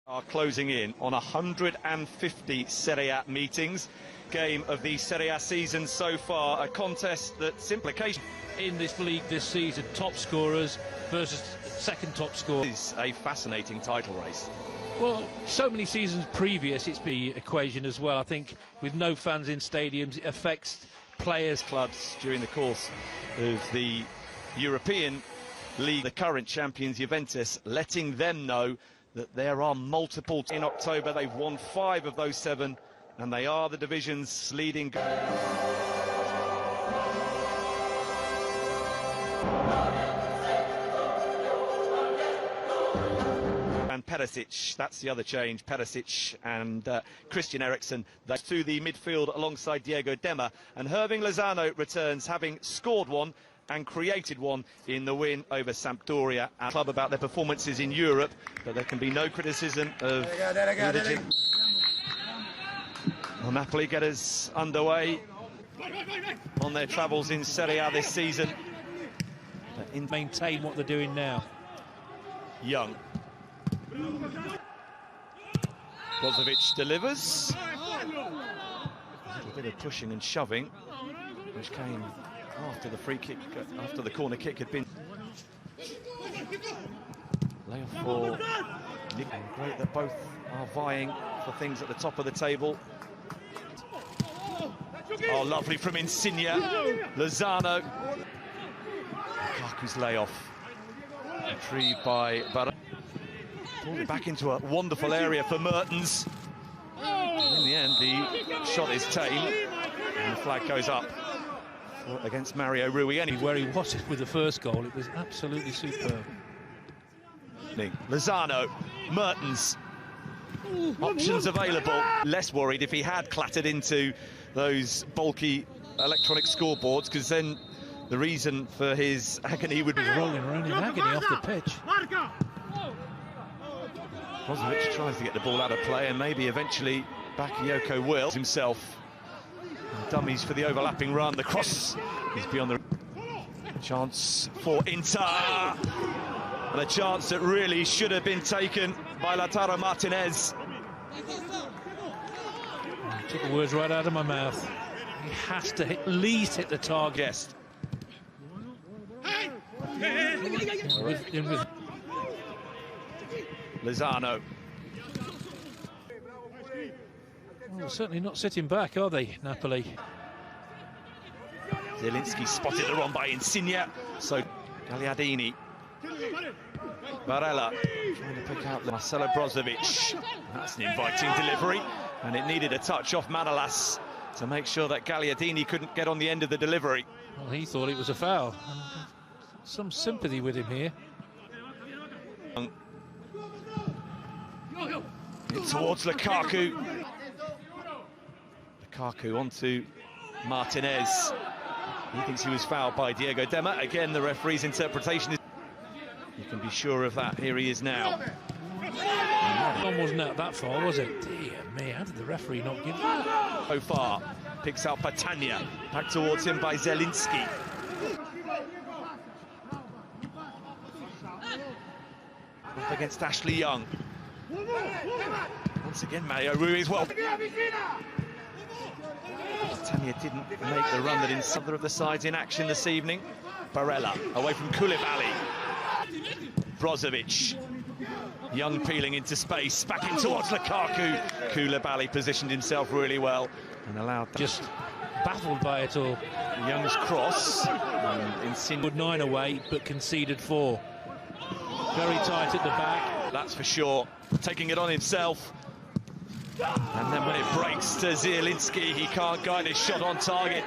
Are closing in on 150 Serie A meetings. Game of the Serie A season so far, a contest that's implication in this league this season, top scorers versus second top scorer. Is a fascinating title race. Well, so many seasons previous, it's the equation as well. I think with no fans in stadiums, it affects players. Clubs during the course of the European League, the current champions Juventus, letting them know that there are multiple. In October, they've won 5 of those 7, and they are the division's leading. And Perisic, that's the other change. Perisic and Christian Eriksen to the midfield alongside Diego Dema, and Hirving Lozano returns, having scored one and created one in the win over Sampdoria. Our club about their performances in Europe, but there can be no criticism of Napoli get us underway on their travels in Serie A this season. Maintain what they're doing now. Young. Brozovic delivers. A little bit of pushing and shoving, which came after the free kick, after the corner kick had been. Layoff for Nick. Great that both are vying for things at the top of the table. Oh, lovely from Insigne. Lozano. Lukaku's layoff. Retrieved by Bola. Pulled it back into a wonderful area for Mertens. In the end, the shot is tame, and the flag goes up against Mario Rui. Where he was with the first goal, it was absolutely superb. Lozano, Mertens, options available. Less worried if he had clattered into those bulky electronic scoreboards, because then the reason for his agony would be rolling around in agony off the pitch. Brozovic tries to get the ball out of play, and maybe eventually Bakayoko will himself. Dummies for the overlapping run. The cross is beyond the chance for Inter, and a chance that really should have been taken by Lautaro Martinez. Took the words right out of my mouth. He has to at least hit the target. Yes. Lozano. Well, certainly not sitting back, are they, Napoli? Zielinski spotted the run by Insigne. So Gagliardini. Barella trying to pick out Marcelo Brozovic. That's an inviting delivery, and it needed a touch off Manolas to make sure that Gagliardini couldn't get on the end of the delivery. Well, he thought it was a foul. Some sympathy with him here. In towards Lukaku. Lukaku onto Martinez. He thinks he was fouled by Diego Dema. Again, the referee's interpretation is... You can be sure of that. Here he is now. One wasn't out that far, was it? Dear me, how did the referee not give that? So far, picks out Patania. Back towards him by Zielinski. Up against Ashley Young. Once again, Mario Rui as well. Tanya didn't make the run that in some of the sides in action this evening. Barella away from Koulibaly. Brozovic. Young peeling into space, back in towards Lukaku. Koulibaly positioned himself really well and allowed that. Just baffled by it all. Young's cross. Put 9 away, but conceded 4. Very tight at the back. That's for sure. Taking it on himself. And then when it breaks to Zielinski, he can't guide his shot on target.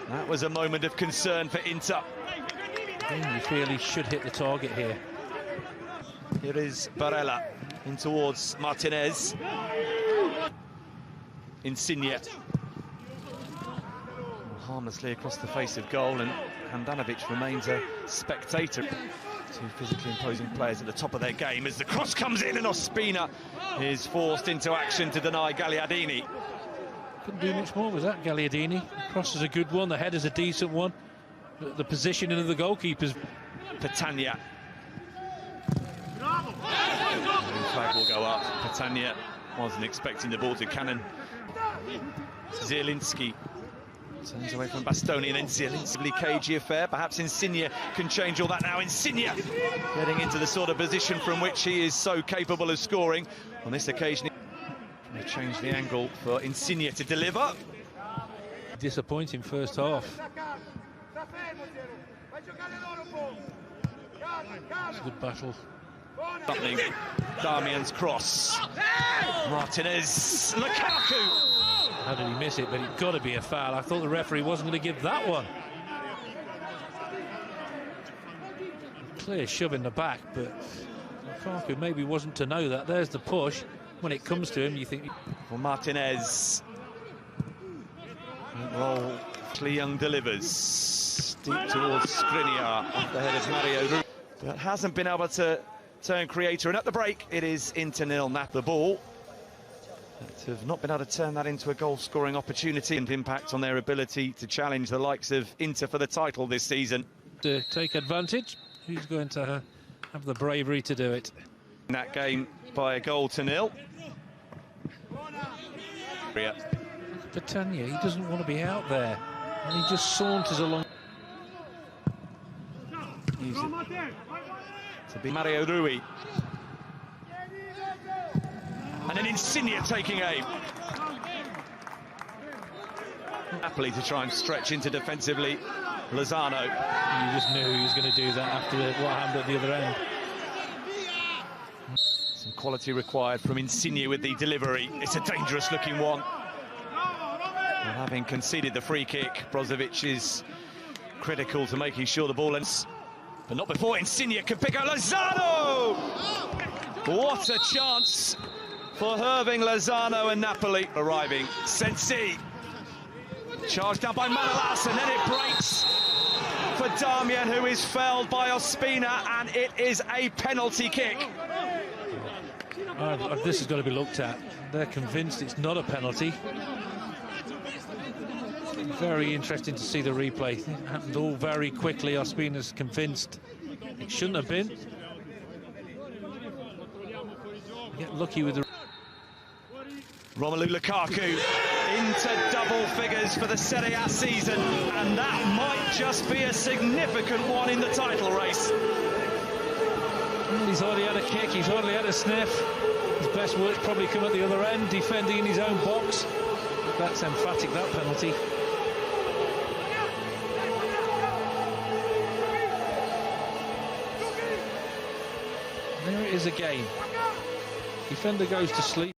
That was a moment of concern for Inter. You feel he should hit the target here. Here is Barella in towards Martinez. Insigne. Harmlessly across the face of goal, and Handanovic remains a spectator. Two physically imposing players at the top of their game as the cross comes in, and Ospina is forced into action to deny Gagliardini. Couldn't do much more with that, Gagliardini. The cross is a good one, the header's a decent one. The positioning of the goalkeepers. Patania flag will go up. Catania wasn't expecting the ball to cannon. Zielinski turns away from Bastoni, and then Zielinski, cagey affair. Perhaps Insigne can change all that now. Insigne getting into the sort of position from which he is so capable of scoring. On this occasion, they change the angle for Insigne to deliver. Disappointing first half. It's a good battle. Something. Damian's cross. Martinez. Lukaku. How did he miss it? But it's got to be a foul. I thought the referee wasn't going to give that one. Clear shove in the back, but Lukaku maybe wasn't to know that. There's the push. When it comes to him, you think... Well, Martinez. Roll. Young delivers. Deep towards Skriniar. Off the head of Mario. But hasn't been able to turn creator. And at the break, it is Inter 0. The ball. Have not been able to turn that into a goal-scoring opportunity and impact on their ability to challenge the likes of Inter for the title this season. To take advantage, who's going to have the bravery to do it? In that game by a goal to 0. Catania, he doesn't want to be out there, and he just saunters along. To be Mario Rui. And then Insigne taking aim. Napoli to try and stretch into defensively. Lozano. You just knew he was going to do that after what happened at the other end. Some quality required from Insigne with the delivery. It's a dangerous looking one. And having conceded the free kick, Brozovic is critical to making sure the ball ends. But not before Insigne can pick out Lozano! What a chance for Irving Lozano and Napoli. Arriving, Sensi. Charged down by Manolas, and then it breaks for Damian, who is felled by Ospina, and it is a penalty kick. This has got to be looked at. They're convinced it's not a penalty. Very interesting to see the replay. It happened all very quickly. Ospina's convinced it shouldn't have been. Get lucky with the... Romelu Lukaku into double figures for the Serie A season, and that might just be a significant one in the title race. Well, he's already had a kick, he's already had a sniff. His best work's probably come at the other end, defending in his own box. That's emphatic, that penalty. There it is again. Defender goes to sleep.